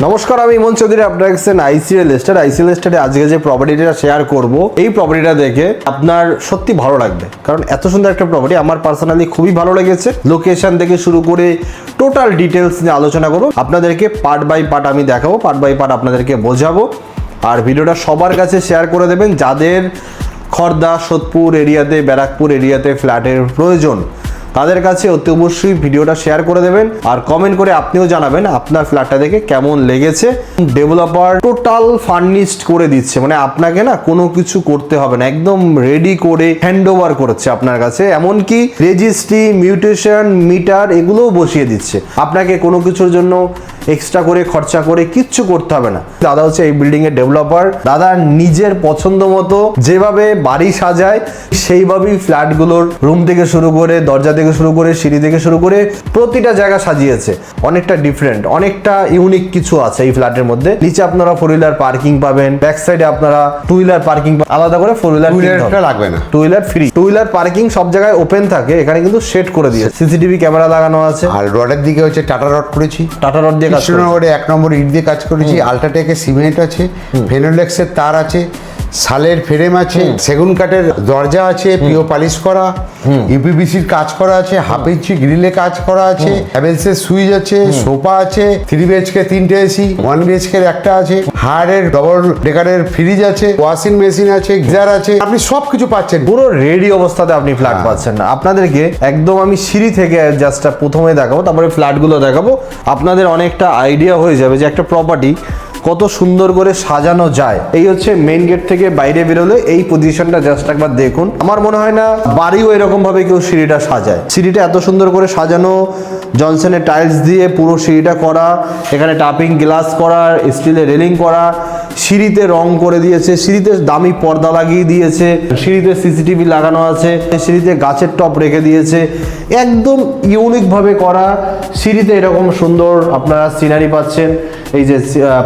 নমস্কার, আমি ইমন চৌধুরী। আপনারা দেখছেন আইসিএল এস্টেটে আজকে যে প্রপার্টিটা শেয়ার করব, এই প্রপার্টিটা দেখে আপনার সত্যি ভালো লাগবে, কারণ এত সুন্দর একটা প্রপার্টি আমার পার্সোনালি খুবই ভালো লেগেছে। লোকেশন থেকে শুরু করে টোটাল ডিটেলস নিয়ে আলোচনা করব, আপনাদেরকে পার্ট বাই পার্ট আমি দেখাবো, পার্ট বাই পার্ট আপনাদেরকে বোঝাবো। আর ভিডিওটা সবার কাছে শেয়ার করে দেবেন যাদের খড়দা, সোদপুর এরিয়াতে, ব্যারাকপুর এরিয়াতে ফ্ল্যাটের প্রয়োজন, তাদের কাছে অতি অবশ্যই ভিডিওটা শেয়ার করে দেবেন। আর কমেন্ট করে আপনিও জানাবেন আপনার ফ্ল্যাটটা দেখে কেমন লেগেছে। ডেভেলপার টোটাল ফার্নিশড করে দিচ্ছে, মানে আপনাকে না কোনো কিছু করতে হবে না, একদম রেডি করে হ্যান্ড ওভার করছে আপনার কাছে। এমনকি রেজিস্ট্রি, মিউটেশন, মিটার এগুলোও বসিয়ে দিচ্ছে। আপনাকে কোনো কিছুর জন্য এক্সট্রা করে খরচা করে কিচ্ছু করতে হবে না। দাদা হচ্ছে এই বিল্ডিং এর ডেভেলপার। দাদা নিজের পছন্দ মতো যেভাবে বাড়ি সাজায় সেইভাবেই ফ্ল্যাটগুলোর রুম থেকে শুরু করে, দরজা থেকে শুরু করে, সিঁড়ি থেকে শুরু করে প্রতিটা জায়গা সাজিয়েছে। অনেকটা ডিফারেন্ট, অনেকটা ইউনিক কিছু আছে এই ফ্ল্যাটের মধ্যে। নিচে আপনারা 4 হুইলার পার্কিং পাবেন, ব্যাক সাইডে আপনারা 2 হুইলার পার্কিং, আলাদা করে 4 হুইলার লাগবে না, 2 হুইলার ফ্রি। 2 হুইলার পার্কিং সব জায়গায় ওপেন থাকে, এখানে কিন্তু সেট করে দিয়েছে, সিসিটিভি ক্যামেরা লাগানো আছে। আর রডের দিকে হচ্ছে টাটা রড করেছি, টাটা রড দিয়ে কৃষ্ণনগরে 1 নম্বর ইট দিয়ে কাজ করেছি। আল্ট্রাটেকের সিমেন্ট আছে, ফেনোলেক্সের তার আছে, শালের ফ্রেম আছে, সেগুন কাঠের দরজা আছে, পিও পালিশ করা, ইউপিভিসির কাজ করা আছে, হাফ ইঞ্চি গ্রিলে কাজ করা আছে, হ্যাভেলসের সুইচ আছে, সোফা আছে, 3 বিএইচকে 3টে এসি, 1 বিএইচকে একটা আছে, হায়ারের ডবল ডেকারের ফ্রিজ আছে, ওয়াশিং মেশিন আছে, গিজার আছে, আপনি সবকিছু পাচ্ছেন। পুরো রেডি অবস্থাতে আপনি ফ্ল্যাট পাচ্ছেন না। আপনাদেরকে একদম আমি সিঁড়ি থেকে জাস্ট প্রথমে দেখাবো, তারপরে ফ্ল্যাটগুলো দেখাবো। আপনাদের অনেকটা আইডিয়া হয়ে যাবে যে একটা প্রপার্টি কত সুন্দর করে সাজানো যায়। এই হচ্ছে মেইন গেট থেকে বাইরে বেরোলে এই পজিশনটা জাস্ট একবার দেখুন। আমার মনে হয় না বাড়িও এরকম ভাবে কেউ সিঁড়িটা সাজায়। সিঁড়িটা এত সুন্দর করে সাজানো, জনসনের টাইলস দিয়ে পুরো সিঁড়িটা করা, এখানে টাপিং গ্লাস করা, স্টিলের রেলিং করা, সিঁড়িতে রং করে দিয়েছে, সিঁড়িতে দামি পর্দা লাগিয়ে দিয়েছে, সিঁড়িতে সিসিটিভি লাগানো আছে, সিঁড়িতে গাছের টপ রেখে দিয়েছে, একদম ইউনিক ভাবে করা। সিঁড়িতে এরকম সুন্দর আপনারা সিনারি পাচ্ছেন, এই যে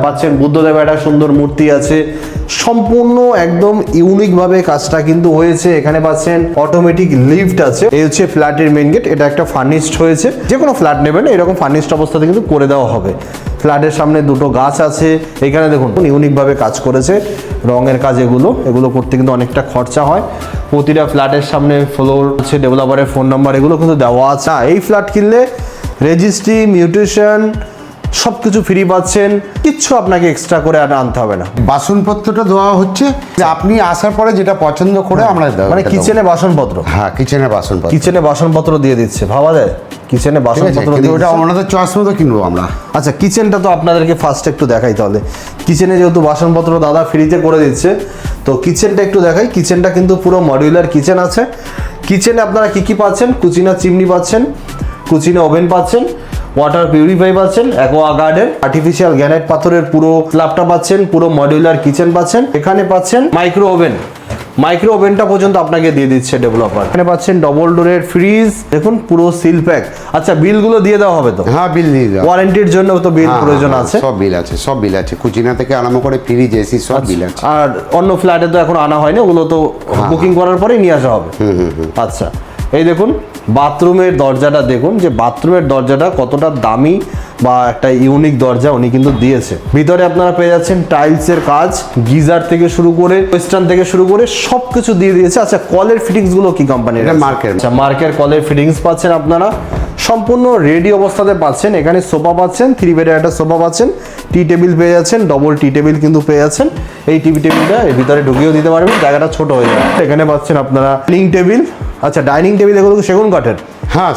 পাচ্ছেন বুদ্ধদেব একটা সুন্দর মূর্তি আছে, সম্পূর্ণ একদম ইউনিক ভাবে কাজটা কিন্তু হয়েছে। এখানে পাচ্ছেন অটোমেটিক লিফট আছে। এই হচ্ছে ফ্ল্যাটের মেইন গেট। এটা একটা ফার্নিশড হয়েছে, যে কোনো ফ্ল্যাট নেবেন এরকম ফার্নিশড অবস্থাতে কিন্তু করে দেওয়া হবে। ফ্ল্যাটের সামনে 2টো গাছ আছে। এখানে দেখুন ইউনিক ভাবে কাজ করেছে, রঙের কাজ, এগুলো করতে কিন্তু অনেকটা খরচা হয়। প্রতিটা ফ্ল্যাটের সামনে ফ্লোর হচ্ছে, ডেভেলপারের ফোন নাম্বার এগুলো কিন্তু দেওয়া আছে। এই ফ্ল্যাট কিনলে রেজিস্ট্রি, মিউটেশন সবকিছু ফ্রি পাচ্ছেন, কিচ্ছু আপনাকে এক্সট্রা করে আর আনতে হবে না। বাসনপত্রটা দেওয়া হচ্ছে যে আপনি আসার পরে যেটা পছন্দ করে আমরা মানে কিচেনে বাসনপত্র, হ্যাঁ কিচেনে বাসনপত্র দিয়ে দিচ্ছে, ভাবা যায় কিচেনে বাসনপত্র দিয়ে। ওটা আমাদের চয়েস মতো কিনবো আমরা। আচ্ছা, কিচেনটা তো আপনাদেরকে ফার্স্ট একটু দেখাই তাহলে। কিচেনে যেহেতু বাসনপত্র দাদা ফ্রিতে করে দিচ্ছে, তো কিচেনটা একটু দেখাই। কিচেনটা কিন্তু পুরো মডিউলার কিচেন আছে। কিচেনে আপনারা কি কি পাচ্ছেন? কুচিনা চিমনি পাচ্ছেন, কুচিনা ওভেন পাচ্ছেন, ওয়াটার পিউরিফাই পাচ্ছেন, অ্যাকোয়াগার্ডের আর্টিফিশিয়াল গ্রানাইট পাথরের পুরো স্ল্যাবটা পাচ্ছেন, পুরো মডিউলার কিচেন পাচ্ছেন। এখানে পাচ্ছেন মাইক্রো ওভেনটা পর্যন্ত আপনাকে দিয়ে দিচ্ছে ডেভেলপার। এখানে পাচ্ছেন ডবল ডোরের ফ্রিজ, দেখুন পুরো সিল প্যাক। আচ্ছা, বিলগুলো দিয়ে দেওয়া হবে তো? হ্যাঁ, বিল দিয়ে দেওয়া। ওয়ারেন্টির জন্য তো বিল প্রয়োজন আছে। সব বিল আছে, কুচিনা থেকে আরম্ভ করে ফ্রিজ, এসি সব বিল আছে। আর অন্য ফ্ল্যাটে তো এখন আনা হয়নি, ওগুলো তো বুকিং করার পরেই নিয়ে আসা হবে। আচ্ছা, এই দেখুন বাথরুমের দরজাটা দেখুন, যে বাথরুমের দরজাটা কতটা দামি বা একটা ইউনিক দরজা উনি কিন্তু দিয়েছে। ভিতরে আপনারা পেয়ে যাচ্ছেন টাইলসের কাজ, গিজার থেকে শুরু করে, ওয়েস্টার্ন থেকে শুরু করে সবকিছু দিয়ে দিয়েছে। আচ্ছা, কলের ফিটিংস গুলো কি কোম্পানির? এটা মার্কের। আচ্ছা, মার্কের কলের ফিটিংস পাচ্ছেন আপনারা, সম্পূর্ণ রেডি অবস্থাতে পাচ্ছেন। এখানে সোফা পাচ্ছেন, 3 বেডের একটা সোফা পাচ্ছেন, টি টেবিল পেয়ে যাচ্ছেন, ডবল টি টেবিল কিন্তু পেয়ে যাচ্ছেন। এই টিভি টেবিলটা এর ভিতরে ঢুকিয়েও দিতে পারবেন, জায়গাটা ছোট হয়ে যাবে। এখানে পাচ্ছেন আপনারা ডাইনিং টেবিল। আচ্ছা, ডাইনিং টেবিল এগুলো সেগুন কাঠের? হ্যাঁ,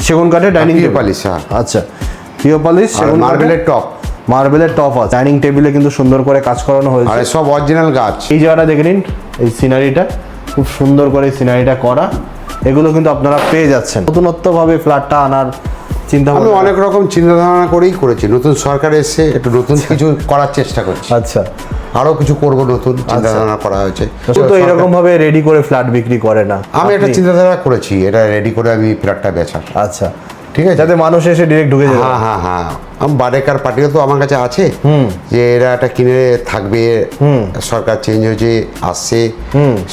সেগুন কাঠের ডাইনিং পিও পালিশ। হ্যাঁ, আচ্ছা, পিও পালিশ, মার্বেলের টপ আছে। ডাইনিং টেবিলে কিন্তু সুন্দর করে কাজ করানো হয়েছে, আর সব অরিজিনাল গাছ। এই জায়গাটা দেখে নিন, এই সিনারিটা খুব সুন্দর করে সিনারিটা করা। এগুলো কিন্তু আপনারা পেয়ে যাচ্ছেন। নতুনত্ব ভাবে ফ্ল্যাটটা আনার চিন্তা আমি অনেক রকম চিন্তা ধারণা করেই করেছি। নতুন সরকার এসে একটু নতুন কিছু করার চেষ্টা করছি। আচ্ছা, আরো কিছু করব, নতুন চিন্তা ধারণা করা হয়েছে। তো এরকম ভাবে রেডি করে ফ্ল্যাট বিক্রি করে না, আমি একটা চিন্তাধারা করেছি, এটা রেডি করে আমি ফ্ল্যাটটা বেচার। আচ্ছা, ঠিক আছে। যাতে মানুষ এসে ডিরেক্ট ঢুকে যাবে। হ্যাঁ হ্যাঁ হ্যাঁ, বারেকার পার্টিও তো আমার কাছে আছে, যে এরা একটা কিনে থাকবে, সরকার চেঞ্জ হয়েছে আসছে,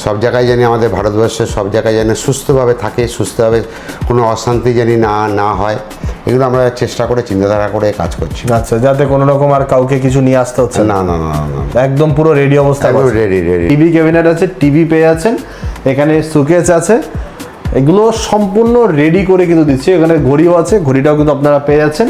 সব জায়গায় জানি আমাদের ভারতবর্ষের সব জায়গায় যেন সুস্থভাবে থাকে, সুস্থভাবে কোনো অশান্তি জানি না হয়, এগুলো আমরা চেষ্টা করে চিন্তাধারা করে কাজ করছি। আচ্ছা, যাতে কোনো রকম আর কাউকে কিছু নিয়ে আসতে হচ্ছে না। না না না না, একদম পুরো রেডি অবস্থা। Ready ready. টিভি ক্যাবিনেট আছে, টিভি পেয়ে যাচ্ছেন, এখানে সুকেস আছে, এগুলো সম্পূর্ণ রেডি করে কিন্তু দিচ্ছি। এখানে ঘড়িও আছে, ঘড়িটাও কিন্তু আপনারা পেয়ে যাচ্ছেন।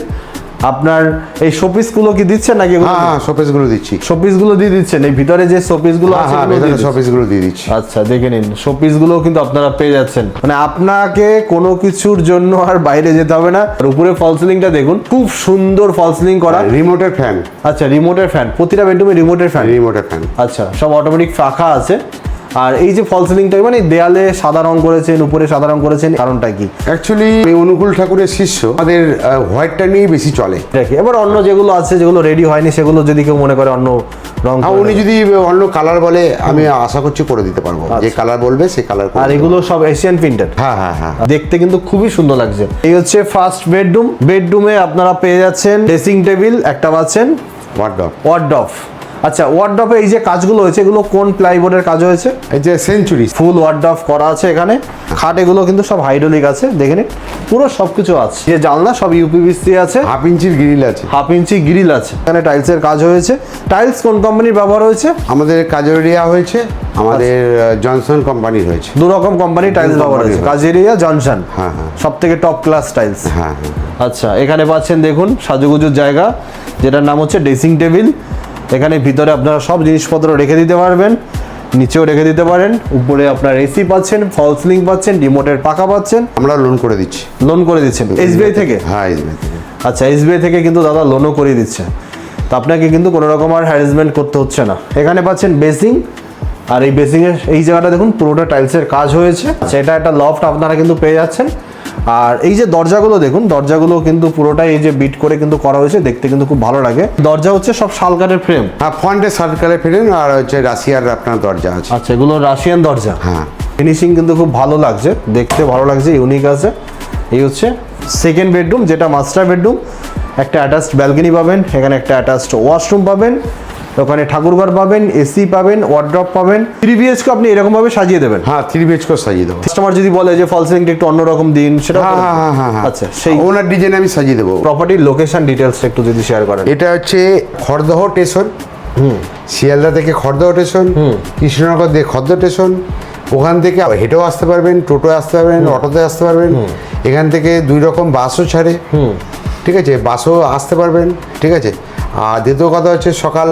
আপনার এই শোপিসগুলো কি দিচ্ছেন নাকি? হ্যাঁ, শোপিসগুলো দিচ্ছি। শোপিসগুলো দিয়ে দিচ্ছেন, এই ভিতরে যে শোপিসগুলো আছে হ্যাঁ, ভেতরে শোপিসগুলো দিয়ে দিচ্ছি। আচ্ছা, দেখে নিন, শোপিসগুলো কিন্তু আপনারা পেয়ে যাচ্ছেন। মানে আপনাকে কোনো কিছুর জন্য আর বাইরে যেতে হবে না। আর উপরে ফল সিলিংটা দেখুন, খুব সুন্দর ফল সিলিং করা। রিমোটের ফ্যান। আচ্ছা, রিমোটের ফ্যান, প্রতিটা বেডরুমে রিমোটের ফ্যান। রিমোটের ফ্যান। আচ্ছা, সব অটোমেটিক পাখা আছে। আর এই যে ফল সিলিংটা, মানে দেয়ালে সাদা রং করেছেন, উপরে সাদা রং করেছেন, কারণটা কি? অ্যাকচুয়ালি অনুকূল ঠাকুরের শিষ্য, আমাদের হোয়াইটটা নিয়েই বেশি চলে। দেখি এবার অন্য যেগুলো আছে, যেগুলো রেডি হয়নি, সেগুলো যদি কেউ মনে করে অন্য রং, উনি যদি অন্য কালার বলে, আমি আশা করছি করে দিতে পারবো। যে কালার বলবে সেই কালার। আর এগুলো সব এশিয়ান প্রিন্টেড। হ্যাঁ হ্যাঁ হ্যাঁ, দেখতে কিন্তু খুবই সুন্দর লাগছে। এই হচ্ছে ফার্স্ট বেডরুম। বেডরুমে আপনারা পেয়ে যাচ্ছেন ড্রেসিং টেবিল একটা পাচ্ছেন, ওয়ার্ডরোব। আচ্ছা, ওয়ার্ডরোবে এই যে কাজগুলো হয়েছে, এগুলো কোন প্লাইবোর্ডের কাজ হয়েছে? এই যে সেঞ্চুরি ফুল ওয়ার্ডরোব করা আছে এখানে। খাট এগুলো কিন্তু সব হাইড্রোলিক আছে, দেখে নিন, পুরো সবকিছু আছে। যে জানলা সব ইউপিভিসি আছে, 1/2 ইঞ্চির গ্রিল আছে, 1/2 ইঞ্চি গ্রিল আছে। এখানে টাইলসের কাজ হয়েছে। টাইলস কোন কোম্পানির ব্যবহার হয়েছে? আমাদের কাজেরিয়া হয়েছে, আমাদের জনসন কোম্পানির হয়েছে। দু রকম কোম্পানি টাইলস ব্যবহার হয়েছে, কাজেরিয়া, জনসন। হ্যাঁ হ্যাঁ, সব থেকে টপ ক্লাস টাইলস। হ্যাঁ হ্যাঁ। আচ্ছা, এখানে পাচ্ছেন দেখুন সাজুগুজুর জায়গা, যেটার নাম হচ্ছে ড্রেসিং টেবিল। এখানে ভিতরে আপনারা সব জিনিসপত্র রেখে দিতে পারবেন, নিচেও রেখে দিতে পারেন। উপরে আপনার এসি পাচ্ছেন, ফল সিলিং পাচ্ছেন, রিমোটের পাখা পাচ্ছেন। আমরা লোন করে দিচ্ছি। লোন করে দিচ্ছেন এসবিআই থেকে? হ্যাঁ, এসবিআই থেকে। আচ্ছা, এসবিআই থেকে কিন্তু দাদা লোনও করে দিচ্ছে, তো আপনাকে কিন্তু কোনো রকম আর হ্যারাসমেন্ট করতে হচ্ছে না। এখানে পাচ্ছেন বেসিং, আর এই বেসিংয়ের এই জায়গাটা দেখুন পুরোটা টাইলসের কাজ হয়েছে। আচ্ছা, এটা একটা লফট আপনারা কিন্তু পেয়ে যাচ্ছেন। আর এই যে দরজাগুলো দেখুন, দরজাগুলো কিন্তু পুরোটাই এই যে বিট করে কিন্তু করা হয়েছে, দেখতে কিন্তু খুব ভালো লাগে। দরজা হচ্ছে সব শাল কাঠের ফ্রেম। হ্যাঁ, ফ্রন্টে সার্কেলে ফিরেন, আর হচ্ছে রাশিয়ার আপনার দরজা আছে। আচ্ছা, এগুলো রাশিয়ান দরজা। হ্যাঁ, ফিনিশিং কিন্তু খুব ভালো লাগছে, দেখতে ভালো লাগছে, ইউনিক আছে। এই হচ্ছে সেকেন্ড বেডরুম, যেটা মাস্টার বেডরুম। একটা অ্যাটাচড ব্যালকনি পাবেন, এখানে একটা অ্যাটাচড ওয়াশরুম পাবেন, ওখানে ঠাকুরঘর পাবেন, এসি পাবেন, ওয়ার্ডরোব পাবেন। 3 BHK আপনি এরকম ভাবে সাজিয়ে দেবেন? হ্যাঁ, 3 BHK সাজিয়ে দেবো। কাস্টমার যদি বলে যে ফল সিলিংটা একটু অন্যরকম দিন, সেটা? হ্যাঁ হ্যাঁ হ্যাঁ। আচ্ছা, সেই ওনার ডিজাইন আমি সাজিয়ে দেবো। প্রপার্টির লোকেশন ডিটেলস একটু যদি শেয়ার করেন। এটা হচ্ছে খড়দহ স্টেশন, শিয়ালদা থেকে খড়দহ স্টেশন, কৃষ্ণনগর দিয়ে খড়দহ স্টেশন। ওখান থেকে হেঁটেও আসতে পারবেন, টোটোয় আসতে পারবেন, অটোতে আসতে পারবেন। এখান থেকে 2 রকম বাসও ছাড়ে, ঠিক আছে, বাসও আসতে পারবেন, ঠিক আছে। আর দ্বিতীয় কথা হচ্ছে সকাল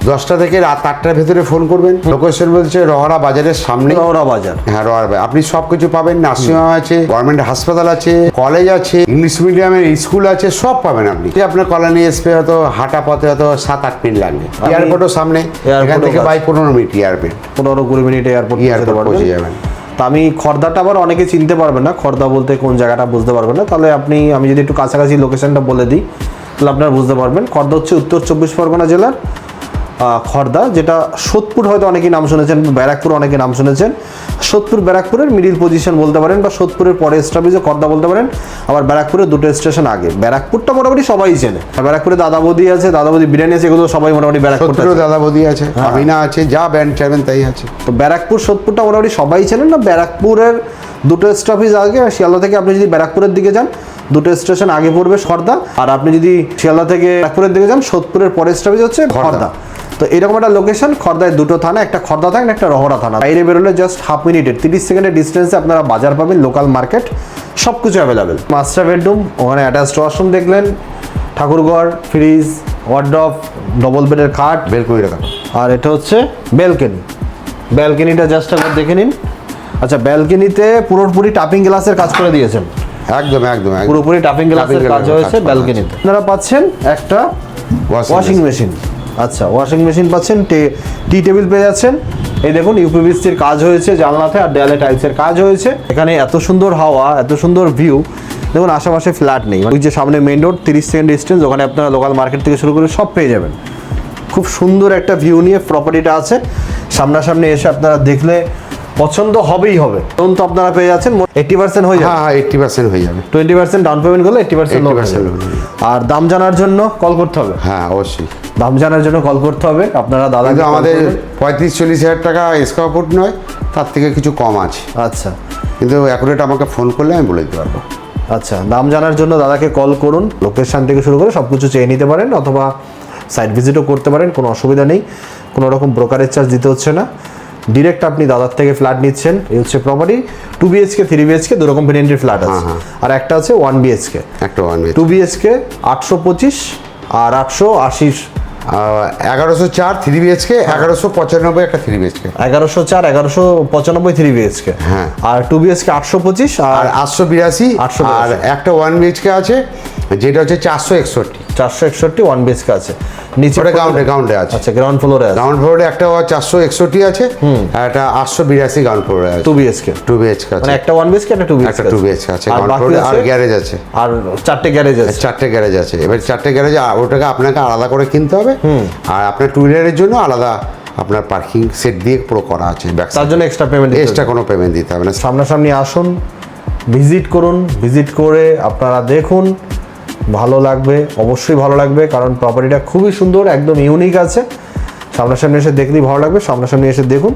10টা থেকে রাত 8টার ভেতরে ফোন করবেন। লোকেশন বলছে রহরা বাজারের সামনে। রহরা বাজার? হ্যাঁ, রহরা বাজার। আপনি সব কিছু পাবেন, নার্সিংহোম আছে, গভর্নমেন্ট হাসপাতাল আছে, কলেজ আছে, ইংলিশ মিডিয়ামের স্কুল আছে, সব পাবেন আপনি। আপনার কলোনি এসপি হয়তো হাঁটা পথে হয়তো 7-8 মিনিট লাগবে। এয়ারপোর্টও সামনে, এখান থেকে বাই 15 মিনিট এয়ারপোর্ট, 15-20 মিনিটে এয়ারপোর্ট পৌঁছে যাবেন। তা আমি খর্দাটা আবার অনেকে চিনতে পারবেন না, খর্দা বলতে কোন জায়গাটা বুঝতে পারবেন না, তাহলে আমি যদি একটু কাছাকাছি লোকেশনটা বলে দিই, তাহলে আপনারা বুঝতে পারবেন। খর্দা হচ্ছে উত্তর 24 পরগনা জেলার খর্দা, যেটা সোদপুর হয়তো অনেকেই নাম শুনেছেন, ব্যারাকপুর অনেকে নাম শুনেছেন। সোদপুর ব্যারাকপুরের মিডিল পজিশন বলতে পারেন, বা সোদপুরের পরে এস্টাবলিশে খর্দা বলতে পারেন। আবার ব্যারাকপুরের 2টো স্টেশন আগে। ব্যারাকপুরটা মোটামুটি সবাই চেনে। ব্যারাকপুরে দাদা বৌদি আছে, দাদা বৌদি বিরিয়ানি আছে, এগুলো সবাই মোটামুটি ব্যারাকপুর। দাদা বৌদি আছে, আমিনা আছে, যা ব্যান্ড চাইবেন তাই আছে। তো ব্যারাকপুর সোদপুরটা মোটামুটি সবাই চেনেন না। ব্যারাকপুরের 2টো স্টপেজ আগে, শিয়ালদা থেকে আপনি যদি ব্যারাকপুরের দিকে যান, 2টো স্টেশন আগে পড়বে খর্দা। আর আপনি যদি শিয়ালদা থেকে ব্যারাকপুরের দিকে যান, সোদপুরের পরের স্টপেজ হচ্ছে খর্দা। তো এরকম একটা লোকেশন। খর্দায় 2টো থানা, একটা খর্দা থানা, একটা রহরা থানা। বাইরে বেরোলে জাস্ট 1/2 মিনিটের 30 সেকেন্ডের ডিস্টেন্সে আপনারা বাজার পাবেন, লোকাল মার্কেট, সব কিছু অ্যাভেলেবেল। মাস্টার বেডরুম, ওখানে অ্যাটাচড ওয়াশরুম দেখলেন, ঠাকুরঘর, ফ্রিজ, ওয়ার্ডরোব, ডবল বেডের খাট, বেলকনি রাখা। আর এটা হচ্ছে ব্যালকনি। ব্যালকনিটা জাস্ট একবার দেখে নিন। আচ্ছা, ব্যালকনিতে পুরোপুরি টাপিং গ্লাসের কাজ করে দিয়েছেন? একদম একদম, পুরোপুরি টাপিং গ্লাসের কাজ হয়েছে ব্যালকনিতে। আপনারা পাচ্ছেন একটা ওয়াশিং মেশিন। আচ্ছা, ওয়াশিং মেশিন পাচ্ছেন, টি টেবিল পেয়ে যাচ্ছেন। এই দেখুন ইউপিভিসির কাজ হয়েছে জানলাতে, আর দেয়ালে টাইলসের কাজ হয়েছে। এখানে এত সুন্দর হাওয়া, এত সুন্দর ভিউ। দেখুন আশেপাশে ফ্ল্যাট নেই, ওই যে সামনে মেইন রোড, 30 সেকেন্ড ডিস্টেন্স, ওখানে আপনারা লোকাল মার্কেট থেকে শুরু করে সব পেয়ে যাবেন। খুব সুন্দর একটা ভিউ নিয়ে প্রপার্টিটা আছে। সামনাসামনি এসে আপনারা দেখলে পছন্দ হবেই হবে। লোন তো আপনারা পেয়ে যাচ্ছেন 80% হয়ে যাবে। হ্যাঁ 80% হয়ে যাবে। 20% ডাউন পেমেন্ট করলে 80% লোন। 80% loan হয়ে যাবে। আর দাম জানার জন্য কল করতে হবে। হ্যাঁ অবশ্যই। দাম জানার জন্য কল করতে হবে আপনারা দাদা। কিন্তু আমাদের 35-40 হাজার টাকা স্কোয়ার ফুট নয়, তার থেকে কিছু কম আছে। আচ্ছা কিন্তু অ্যাকুরেট আমাকে ফোন করলে আমি বলে দিতে পারবো। আচ্ছা, দাম জানার জন্য দাদাকে কল করুন। লোকেশন থেকে শুরু করে সব কিছু চেয়ে নিতে পারেন, অথবা সাইট ভিজিটও করতে পারেন, কোনো অসুবিধা নেই। কোনো রকম ব্রোকারেজ চার্জ দিতে হচ্ছে না, ডিরেক্ট আপনি দাদার থেকে ফ্ল্যাট নিচ্ছেন। এই হচ্ছে প্রপার্টি। 2 BHK 3 BHK দু রকম ভেরিয়েন্টের ফ্ল্যাট আছে। আর একটা আছে 1 BHK। একটা 1 BHK 2 BHK 825 আর 880। 1104 3 BHK, 1195 একটা 3 BHK। 1104 1195 3 BHK। হ্যাঁ। আর 2 BHK 825 আর আর 882 882 আর একটা 1 BHK আছে যেটা হচ্ছে 461। 461 1 BHK আছে। নিচে ওটা গ্রাউন্ডে আছে। আচ্ছা, গ্রাউন্ড ফ্লোরে আছে। গ্রাউন্ড ফ্লোরে একটা 461 আছে, আর একটা 882 গ্রাউন্ড ফ্লোরে আছে। 2 BHK 2 BHK আছে। মানে একটা 1 BHK একটা 2 BHK একটা 2 BHK আছে আর গ্রাউন্ড বাকি ফ্লোরে, আর আছে গ্যারেজ আছে। আর 4টে গ্যারেজ আছে। 4টে গ্যারেজ আছে। এবার 4টে গ্যারেজ ওটাকে আপনাকে আলাদা করে কিনতে হবে। আর আপনার টু হুইলারের জন্য আলাদা আপনার পার্কিং সেট দিয়ে পুরো করা আছে। তার জন্য এক্সট্রা পেমেন্ট এক্সট্রা কোনো পেমেন্ট দিতে হবে না। সামনাসামনি আসুন, ভিজিট করুন। ভিজিট করে আপনারা দেখুন, ভালো লাগবে, অবশ্যই ভালো লাগবে, কারণ প্রপার্টিটা খুবই সুন্দর, একদম ইউনিক আছে। সামনাসামনি এসে দেখলেই ভালো লাগবে, সামনাসামনি এসে দেখুন।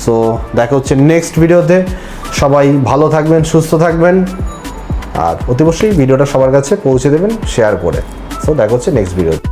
সো দেখা হচ্ছে নেক্সট ভিডিওতে। সবাই ভালো থাকবেন, সুস্থ থাকবেন, আর অতি অবশ্যই ভিডিওটা সবার কাছে পৌঁছে দেবেন শেয়ার করে। সো দেখা হচ্ছে নেক্সট ভিডিওতে।